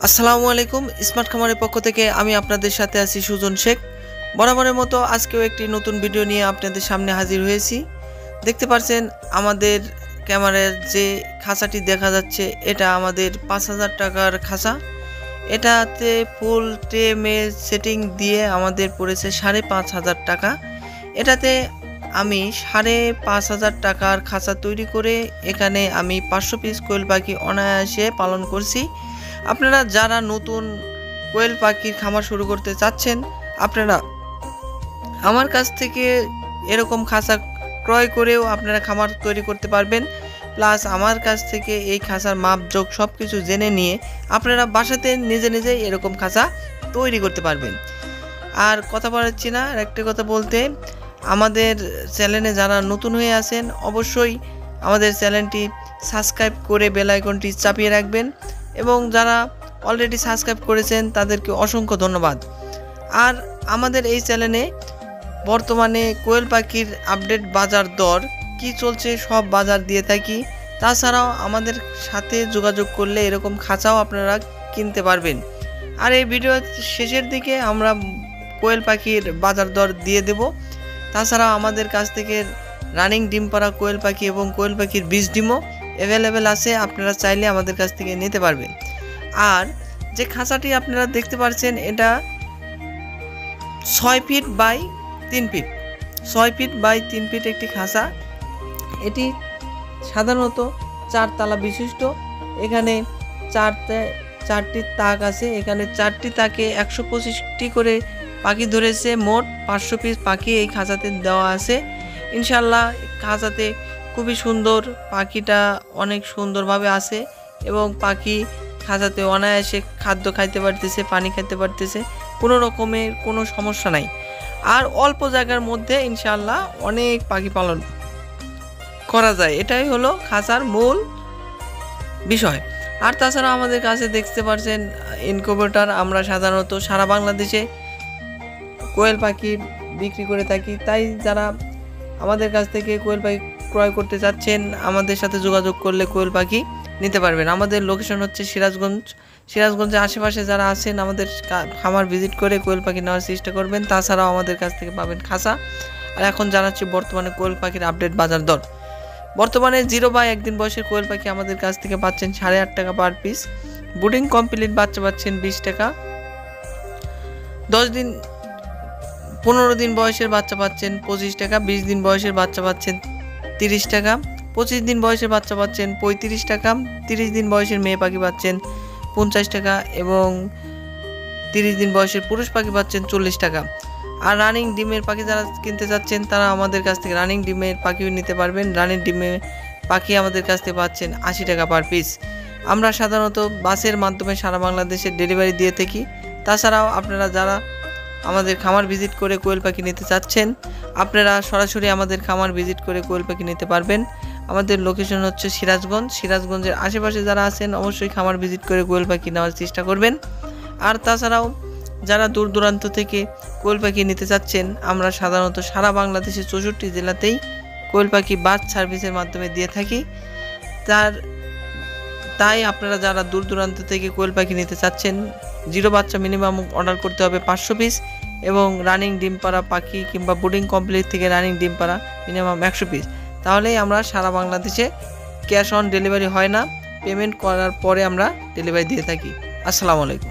আসসালামু আলাইকুম। স্মার্ট খামারের পক্ষ থেকে আমি আপনাদের সাথে আছি সুজন শেখ। বরাবরের মতো আজকেও একটি নতুন ভিডিও নিয়ে আপনাদের সামনে হাজির হয়েছি। দেখতে পাচ্ছেন আমাদের ক্যামেরার যে খাঁচাটি দেখা যাচ্ছে, এটা আমাদের ৫,০০০ টাকার খাঁচা। এটাতে ফুল ট্রে সেটিং দিয়ে আমাদের পড়েছে ৫,৫০০ টাকা। এটাতে আমি ৫,৫০০ টাকার খাঁচা তৈরি করে এখানে আমি ৫০০ পিস কোয়েল পাখি অনায়াসে পালন করছি। আপনারা যারা নতুন কোয়েল পাখির খামার শুরু করতে চাচ্ছেন, আপনারা আমার কাছ থেকে এরকম খাঁচা ক্রয় করেও আপনারা খামার তৈরি করতে পারবেন। প্লাস আমার কাছ থেকে এই খাঁচার মাপজোক সব কিছু জেনে নিয়ে আপনারা বাসাতে নিজেই এরকম খাঁচা তৈরি করতে পারবেন। আর কথা বাড়াচ্ছি না, একটা কথা বলতে, আমাদের চ্যানেলে যারা নতুন হয়ে আছেন অবশ্যই আমাদের চ্যানেলটি সাবস্ক্রাইব করে বেল আইকনটি চাপিয়ে রাখবেন, এবং যারা অলরেডি সাবস্ক্রাইব করেছেন তাদেরকে অসংখ্য ধন্যবাদ। আর আমাদের এই চ্যানেলে বর্তমানে কোয়েল পাখির আপডেট বাজার দর কি চলছে সব বাজার দিয়ে থাকি। তাছাড়াও আমাদের সাথে যোগাযোগ করলে এরকম খাঁচাও আপনারা কিনতে পারবেন। আর এই ভিডিও শেষের দিকে আমরা কোয়েল পাখির বাজার দর দিয়ে দেব। তাছাড়াও আমাদের কাছ থেকে রানিং ডিম পাড়া কোয়েল পাখি এবং কোয়েল পাখির বীজ ডিমও অ্যাভেলেবেল আছে, আপনারা চাইলে আমাদের কাছ থেকে নিতে পারবেন। আর যে খাঁচাটি আপনারা দেখতে পাচ্ছেন, এটা 6 feet by 3 feet, 6 feet by 3 feet একটি খাঁচা। এটি সাধারণত 4 তলা বিশিষ্ট। এখানে চারটি তাক আছে। এখানে 4টি তাকে 125টি করে পাখি ধরেছে। মোট 500 পিস পাখি এই খাঁচাতে দেওয়া আছে। ইনশাল্লাহ খাঁচাতে খুবই সুন্দর, পাখিটা অনেক সুন্দরভাবে আছে এবং পাখি খাঁচাতে অনায়াসে খাদ্য খাইতে পারতেছে, পানি খাইতে পারতেছে, কোনো রকমের কোনো সমস্যা নাই। আর অল্প জায়গার মধ্যে ইনশাল্লাহ অনেক পাখি পালন করা যায়, এটাই হলো খাঁচার মূল বিষয়। আর তাছাড়া আমাদের কাছে দেখতে পাচ্ছেন ইনকিউবেটর, আমরা সাধারণত সারা বাংলাদেশে কোয়েল পাখি বিক্রি করে থাকি। তাই যারা আমাদের কাছ থেকে কোয়েল পাখি ক্রয় করতে চাচ্ছেন, আমাদের সাথে যোগাযোগ করলে কোয়েল পাখি নিতে পারবেন। আমাদের লোকেশন হচ্ছে সিরাজগঞ্জের আশেপাশে যারা আছেন আমাদের খামার ভিজিট করে কোয়েল পাখি নেওয়ার চেষ্টা করবেন। তাছাড়াও আমাদের কাছ থেকে পাবেন খাঁচা। আর এখন জানাচ্ছি বর্তমানে কোয়েল পাখির আপডেট বাজার দর। বর্তমানে 0 বা 1 দিন বয়সের কোয়েল পাখি আমাদের কাছ থেকে পাচ্ছেন 8.5 টাকা পার পিস। বুডিং কমপ্লিট বাচ্চা পাচ্ছেন 20 টাকা। 15 দিন বয়সের বাচ্চা পাচ্ছেন 25 টাকা। 20 দিন বয়সের বাচ্চা পাচ্ছেন 30 টাকা। 25 দিন বয়সের বাচ্চা পাচ্ছেন 35 টাকা। 30 দিন বয়সের মেয়ে পাখি পাচ্ছেন 50 টাকা এবং 30 দিন বয়সের পুরুষ পাখি পাচ্ছেন 40 টাকা। আর রানিং ডিমের পাখি যারা কিনতে চাচ্ছেন তারা আমাদের কাছ থেকে রানিং ডিমের পাখিও নিতে পারবেন। রানিং ডিমের পাখি আমাদের কাছ থেকে পাচ্ছেন 80 টাকা পার পিস। আমরা সাধারণত বাসের মাধ্যমে সারা বাংলাদেশে ডেলিভারি দিয়ে থাকি। তাছাড়াও আপনারা যারা আমাদের খামার ভিজিট করে কোয়েল পাখি নিতে চাচ্ছেন, আপনারা সরাসরি আমাদের খামার ভিজিট করে কোয়েল পাখি নিতে পারবেন। আমাদের লোকেশন হচ্ছে সিরাজগঞ্জের আশেপাশে যারা আছেন অবশ্যই খামার ভিজিট করে কোয়েল পাখি নেওয়ার চেষ্টা করবেন। আর তাছাড়াও যারা দূর দূরান্ত থেকে কোয়েল পাখি নিতে চাচ্ছেন, আমরা সাধারণত সারা বাংলাদেশের 64 জেলাতেই কোয়েল পাখি বাস সার্ভিসের মাধ্যমে দিয়ে থাকি। তাই আপনারা যারা দূর দূরান্ত থেকে কোয়েল পাখি নিতে চাচ্ছেন, 0 বাচ্চা মিনিমাম অর্ডার করতে হবে 500 পিস, এবং রানিং ডিম পাড়া পাখি কিংবা বুডিং কমপ্লিট থেকে রানিং ডিম পাড়া মিনিমাম 100 পিস। তাহলেই আমরা সারা বাংলাদেশে ক্যাশ অন ডেলিভারি হয় না, পেমেন্ট করার পরে আমরা ডেলিভারি দিয়ে থাকি। আসসালামু আলাইকুম।